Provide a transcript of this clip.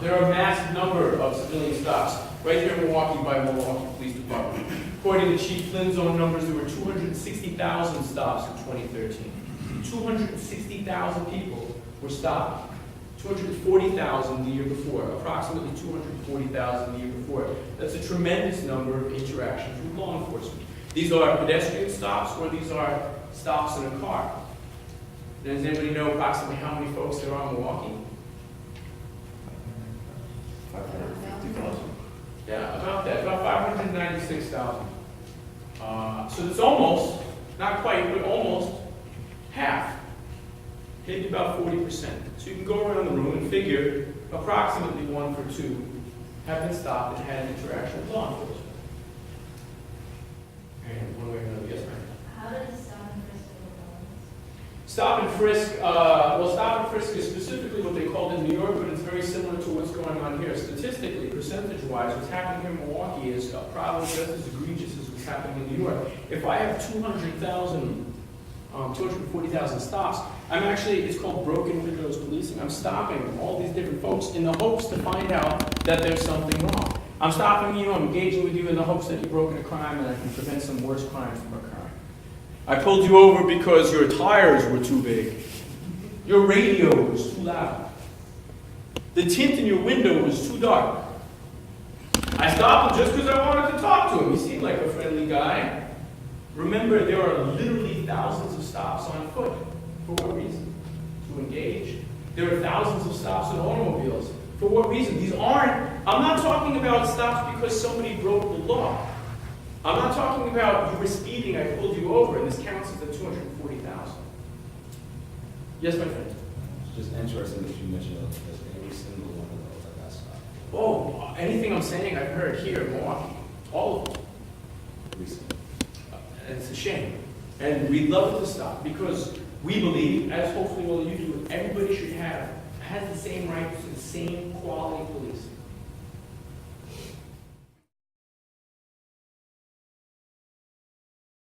There are a massive number of civilian stops right here in Milwaukee by Milwaukee Police Department. According to Chief Flynn's own numbers, there were 260,000 stops in 2013. 260,000 people were stopped. 240,000 the year before, approximately 240,000 the year before. That's a tremendous number of interactions with law enforcement. These are pedestrian stops, or these are stops in a car. Does anybody know approximately how many folks there are in Milwaukee? 550,000. Yeah, about that, about 596,000. So it's almost, not quite, but almost half. Maybe about 40%. So you can go around the room and figure approximately 1 for 2 have been stopped and had an interaction with law enforcement. And one way or another, yes, ma'am. How does stop-and-frisk work? Stop and frisk, well, stop and frisk is specifically what they called in New York, but it's very similar to what's going on here. Statistically, percentage-wise, what's happening here in Milwaukee is probably just as egregious as what's happening in New York. If I have 240,000 stops, I'm actually, it's called broken windows policing. I'm stopping all these different folks in the hopes to find out that there's something wrong. I'm stopping you, I'm engaging with you in the hopes that you've broken a crime and I can prevent some worse crime from occurring. I pulled you over because your tires were too big. Your radio was too loud. The tint in your window was too dark. I stopped him just because I wanted to talk to him. He seemed like a friendly guy. Remember, there are literally thousands of stops on foot. For what reason? To engage. There are thousands of stops in automobiles. For what reason? These aren't, I'm not talking about stops because somebody broke the law. I'm not talking about you were speeding, I pulled you over, and this counts as the 240,000. Yes, my friend? It's just interesting that you mentioned every single one of those at that stop. Oh, anything I'm saying I've heard here in Milwaukee. All of them. Recently. And it's a shame. And we'd love it to stop because we believe, as hopefully all of you do, everybody should have, has the same rights to the same quality of policing.